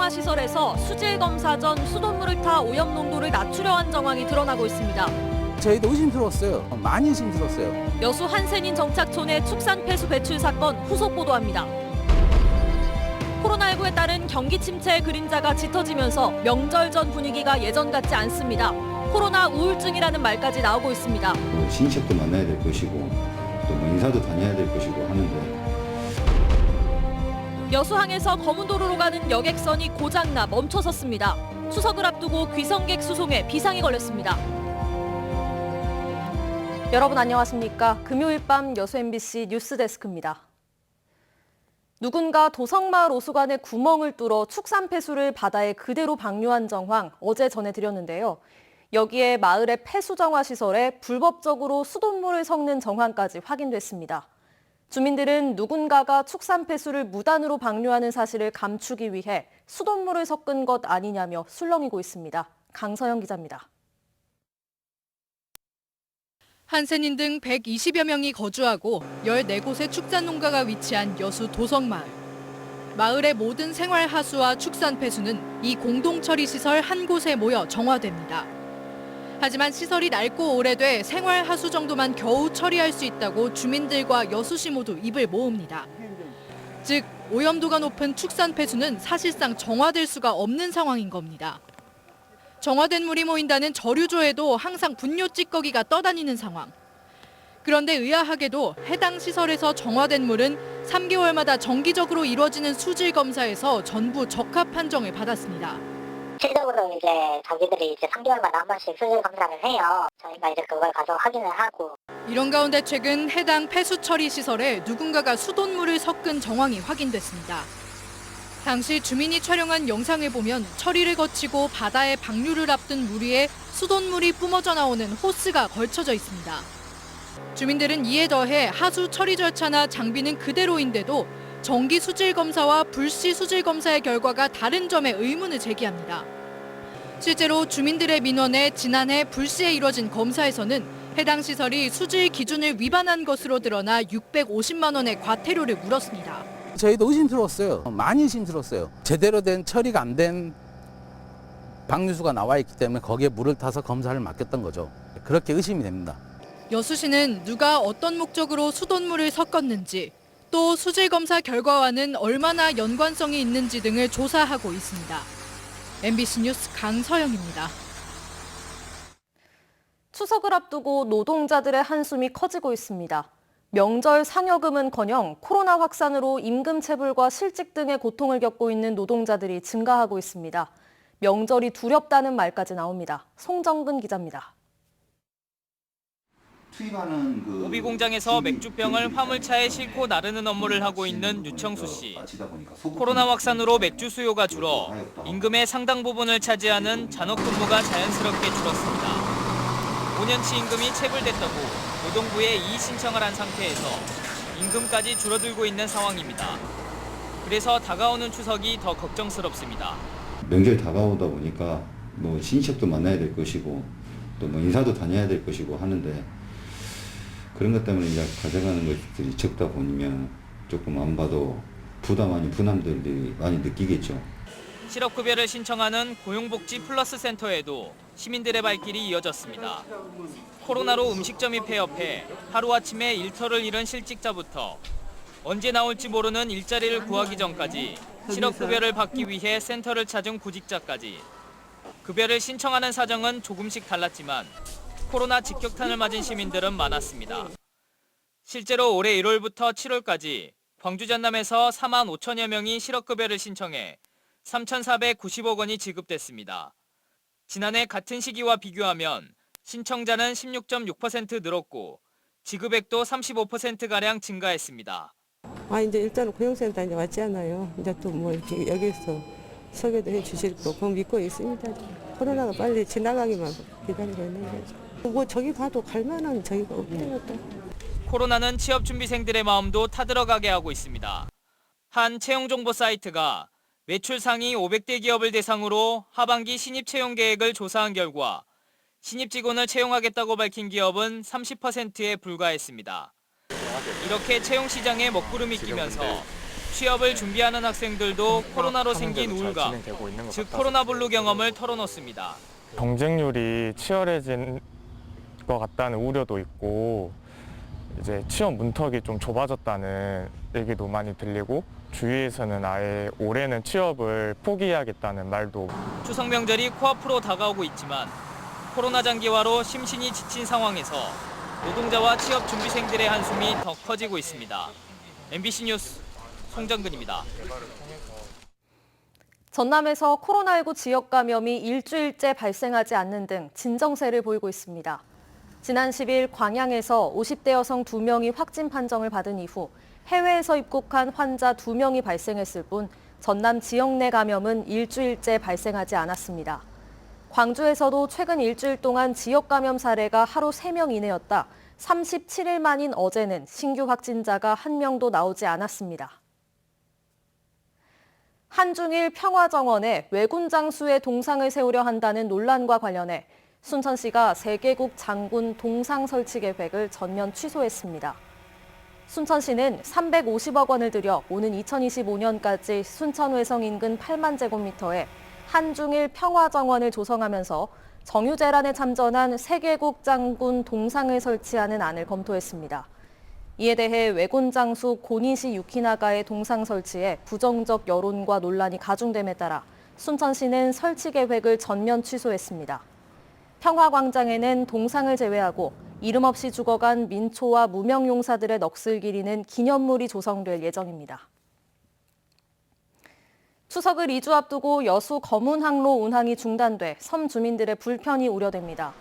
정화 시설에서 수질 검사 전 수돗물을 타 오염 농도를 낮추려 한 정황이 드러나고 있습니다. 저희도 의심스러웠어요. 많이 의심스러웠어요. 여수 한센인 정착촌의 축산 폐수 배출 사건 후속 보도합니다. 코로나19에 따른 경기 침체의 그림자가 짙어지면서 명절 전 분위기가 예전 같지 않습니다. 코로나 우울증이라는 말까지 나오고 있습니다. 신입도 만나야 될 것이고 또 인사도 다녀야 될 것이고 하는데 여수항에서 검은도로로 가는 여객선이 고장나 멈춰섰습니다. 추석을 앞두고 귀성객 수송에 비상이 걸렸습니다. 여러분 안녕하십니까? 금요일 밤 여수 MBC 뉴스데스크입니다. 누군가 도성마을 오수관에 구멍을 뚫어 축산 폐수를 바다에 그대로 방류한 정황 어제 전해드렸는데요. 여기에 마을의 폐수 정화 시설에 불법적으로 수돗물을 섞는 정황까지 확인됐습니다. 주민들은 누군가가 축산 폐수를 무단으로 방류하는 사실을 감추기 위해 수돗물을 섞은 것 아니냐며 술렁이고 있습니다. 강서영 기자입니다. 한센인 등 120여 명이 거주하고 14곳의 축산 농가가 위치한 여수 도성마을. 마을의 모든 생활 하수와 축산 폐수는 이 공동 처리 시설 한 곳에 모여 정화됩니다. 하지만 시설이 낡고 오래돼 생활 하수 정도만 겨우 처리할 수 있다고 주민들과 여수시 모두 입을 모읍니다. 즉, 오염도가 높은 축산 폐수는 사실상 정화될 수가 없는 상황인 겁니다. 정화된 물이 모인다는 저류조에도 항상 분뇨 찌꺼기가 떠다니는 상황. 그런데 의아하게도 해당 시설에서 정화된 물은 3개월마다 정기적으로 이루어지는 수질 검사에서 전부 적합 판정을 받았습니다. 실적으로 이제 자기들이 이제 3개월마다 한 번씩 수질 검사를 해요. 저희가 이제 그걸 가서 확인을 하고. 이런 가운데 최근 해당 폐수 처리 시설에 누군가가 수돗물을 섞은 정황이 확인됐습니다. 당시 주민이 촬영한 영상을 보면 처리를 거치고 바다에 방류를 앞둔 물 위에 수돗물이 뿜어져 나오는 호스가 걸쳐져 있습니다. 주민들은 이에 더해 하수 처리 절차나 장비는 그대로인데도 정기 수질 검사와 불시 수질 검사의 결과가 다른 점에 의문을 제기합니다. 실제로 주민들의 민원에 지난해 불시에 이뤄진 검사에서는 해당 시설이 수질 기준을 위반한 것으로 드러나 650만 원의 과태료를 물었습니다. 저희도 의심스러웠어요. 많이 의심스러웠어요. 제대로 된 처리가 안 된 방류수가 나와 있기 때문에 거기에 물을 타서 검사를 맡겼던 거죠. 그렇게 의심이 됩니다. 여수시는 누가 어떤 목적으로 수돗물을 섞었는지, 또 수질 검사 결과와는 얼마나 연관성이 있는지 등을 조사하고 있습니다. MBC 뉴스 강서영입니다. 추석을 앞두고 노동자들의 한숨이 커지고 있습니다. 명절 상여금은커녕 코로나 확산으로 임금 체불과 실직 등의 고통을 겪고 있는 노동자들이 증가하고 있습니다. 명절이 두렵다는 말까지 나옵니다. 송정근 기자입니다. 오비 공장에서 맥주병을 화물차에 싣고 나르는 업무를 하고 있는 유청수 씨. 코로나 확산으로 맥주 수요가 줄어 임금의 상당 부분을 차지하는 잔업 근무가 자연스럽게 줄었습니다. 5년치 임금이 체불됐다고 노동부에 이의 신청을 한 상태에서 임금까지 줄어들고 있는 상황입니다. 그래서 다가오는 추석이 더 걱정스럽습니다. 명절 다가오다 보니까 신입도 만나야 될 것이고 또 인사도 다녀야 될 것이고 하는데 그런 것 때문에 이제 가져가는 것들이 적다 보면 조금 안 봐도 부담 아닌 부담들이 많이 느끼겠죠. 실업급여를 신청하는 고용복지 플러스 센터에도 시민들의 발길이 이어졌습니다. 코로나로 음식점이 폐업해 하루아침에 일터를 잃은 실직자부터 언제 나올지 모르는 일자리를 구하기 전까지 실업급여를 받기 위해 센터를 찾은 구직자까지 급여를 신청하는 사정은 조금씩 달랐지만 코로나 직격탄을 맞은 시민들은 많았습니다. 실제로 올해 1월부터 7월까지 광주 전남에서 4만 5천여 명이 실업급여를 신청해 3,490억 원이 지급됐습니다. 지난해 같은 시기와 비교하면 신청자는 16.6% 늘었고 지급액도 35%가량 증가했습니다. 이제 일단은 고용센터 이제 왔잖아요. 이제 또 이렇게 여기서 소개도 해 주실 거고 믿고 있습니다. 코로나가 빨리 지나가기만 기다리고 있는 거죠. 저기 가도 갈 만한 저기가 없대요 또. 코로나는 취업 준비생들의 마음도 타들어가게 하고 있습니다. 한 채용정보 사이트가 매출 상위 500대 기업을 대상으로 하반기 신입 채용 계획을 조사한 결과 신입 직원을 채용하겠다고 밝힌 기업은 30%에 불과했습니다. 이렇게 채용 시장에 먹구름이 끼면서 취업을 준비하는 학생들도 코로나로 생긴 우울감, 즉 코로나블루 경험을 털어놓습니다. 경쟁률이 치열해진 것 같다는 우려도 있고 이제 취업 문턱이 좀 좁아졌다는 얘기도 많이 들리고 주위에서는 아예 올해는 취업을 포기해야겠다는 말도. 추석 명절이 코앞으로 다가오고 있지만 코로나 장기화로 심신이 지친 상황에서 노동자와 취업 준비생들의 한숨이 더 커지고 있습니다. MBC 뉴스 송정근입니다. 전남에서 코로나19 지역 감염이 일주일째 발생하지 않는 등 진정세를 보이고 있습니다. 지난 10일 광양에서 50대 여성 2명이 확진 판정을 받은 이후 해외에서 입국한 환자 2명이 발생했을 뿐 전남 지역 내 감염은 일주일째 발생하지 않았습니다. 광주에서도 최근 일주일 동안 지역 감염 사례가 하루 3명 이내였다. 37일 만인 어제는 신규 확진자가 1명도 나오지 않았습니다. 한중일 평화정원에 왜군 장수의 동상을 세우려 한다는 논란과 관련해 순천시가 세계국 장군 동상 설치 계획을 전면 취소했습니다. 순천시는 350억 원을 들여 오는 2025년까지 순천외성 인근 8만 제곱미터에 한중일 평화정원을 조성하면서 정유재란에 참전한 세계국 장군 동상을 설치하는 안을 검토했습니다. 이에 대해 왜군 장수 고니시 유키나가의 동상 설치에 부정적 여론과 논란이 가중됨에 따라 순천시는 설치 계획을 전면 취소했습니다. 평화광장에는 동상을 제외하고 이름 없이 죽어간 민초와 무명용사들의 넋을 기리는 기념물이 조성될 예정입니다. 추석을 2주 앞두고 여수 검은항로 운항이 중단돼 섬 주민들의 불편이 우려됩니다.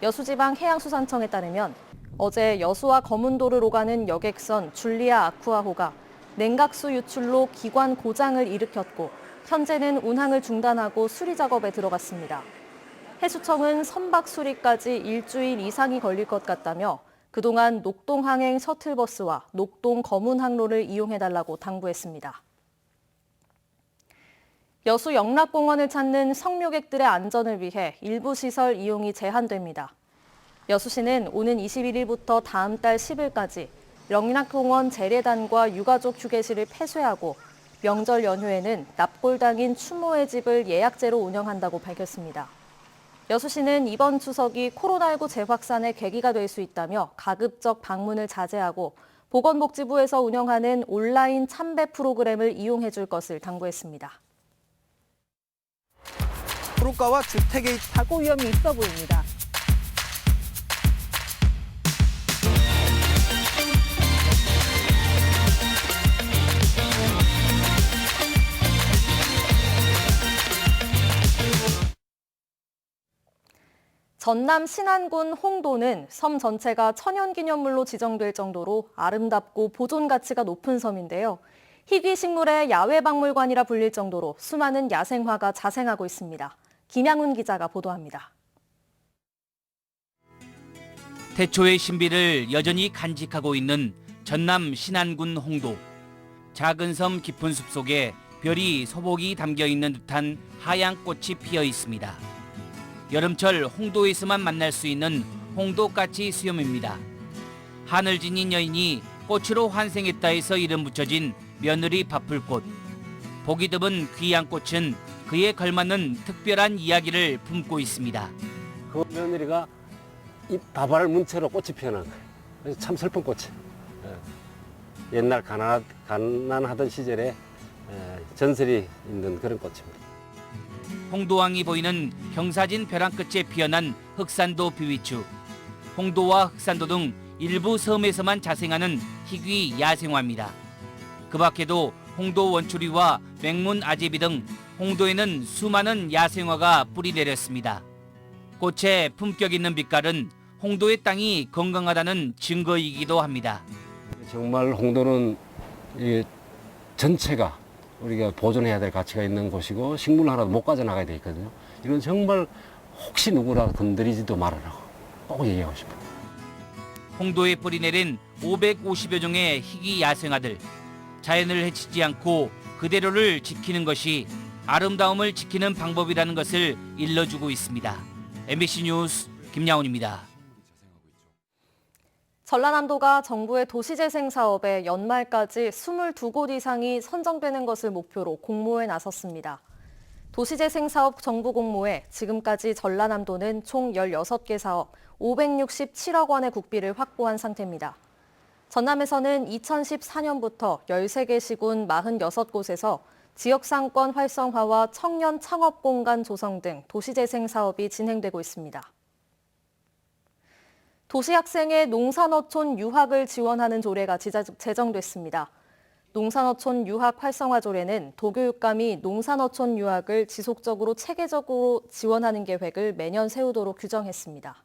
여수지방 해양수산청에 따르면 어제 여수와 검은도를 오가는 여객선 줄리아 아쿠아호가 냉각수 유출로 기관 고장을 일으켰고 현재는 운항을 중단하고 수리 작업에 들어갔습니다. 해수청은 선박 수리까지 일주일 이상이 걸릴 것 같다며 그동안 녹동항행 셔틀버스와 녹동 검은항로를 이용해달라고 당부했습니다. 여수 영락공원을 찾는 성묘객들의 안전을 위해 일부 시설 이용이 제한됩니다. 여수시는 오는 21일부터 다음 달 10일까지 영락공원 재래단과 유가족 휴게실을 폐쇄하고 명절 연휴에는 납골당인 추모의 집을 예약제로 운영한다고 밝혔습니다. 여수시는 이번 추석이 코로나19 재확산의 계기가 될 수 있다며 가급적 방문을 자제하고 보건복지부에서 운영하는 온라인 참배 프로그램을 이용해 줄 것을 당부했습니다. 도로가와 주택의 사고 위험이 있어 보입니다. 전남 신안군 홍도는 섬 전체가 천연기념물로 지정될 정도로 아름답고 보존 가치가 높은 섬인데요. 희귀식물의 야외박물관이라 불릴 정도로 수많은 야생화가 자생하고 있습니다. 김양훈 기자가 보도합니다. 태초의 신비를 여전히 간직하고 있는 전남 신안군 홍도. 작은 섬 깊은 숲속에 별이 소복이 담겨 있는 듯한 하얀 꽃이 피어 있습니다. 여름철 홍도에서만 만날 수 있는 홍도까치 수염입니다. 하늘 지닌 여인이 꽃으로 환생했다 해서 이름 붙여진 며느리 바풀꽃. 보기 드문 귀한 꽃은 그에 걸맞는 특별한 이야기를 품고 있습니다. 그 며느리가 이 다발을 문 채로 꽃이 피어난 거예요. 그래서 참 슬픈 꽃이. 옛날 가난하던 시절에 전설이 있는 그런 꽃입니다. 홍도왕이 보이는 경사진 벼랑 끝에 피어난 흑산도 비위추. 홍도와 흑산도 등 일부 섬에서만 자생하는 희귀 야생화입니다. 그 밖에도 홍도 원추리와 맹문 아제비 등 홍도에는 수많은 야생화가 뿌리내렸습니다. 꽃의 품격 있는 빛깔은 홍도의 땅이 건강하다는 증거이기도 합니다. 정말 홍도는 전체가 우리가 보존해야 될 가치가 있는 곳이고 식물 하나도 못 가져나가야 돼 있거든요. 이건 정말 혹시 누구라 건드리지도 말아라고 꼭 얘기하고 싶어요. 홍도에 뿌리내린 550여 종의 희귀 야생화들. 자연을 해치지 않고 그대로를 지키는 것이 아름다움을 지키는 방법이라는 것을 일러주고 있습니다. MBC 뉴스 김양훈입니다. 전라남도가 정부의 도시재생 사업에 연말까지 22곳 이상이 선정되는 것을 목표로 공모에 나섰습니다. 도시재생 사업 정부 공모에 지금까지 전라남도는 총 16개 사업 567억 원의 국비를 확보한 상태입니다. 전남에서는 2014년부터 13개 시군 46곳에서 지역상권 활성화와 청년 창업 공간 조성 등 도시재생 사업이 진행되고 있습니다. 도시학생의 농산어촌 유학을 지원하는 조례가 제정됐습니다. 농산어촌 유학 활성화 조례는 도교육감이 농산어촌 유학을 지속적으로 체계적으로 지원하는 계획을 매년 세우도록 규정했습니다.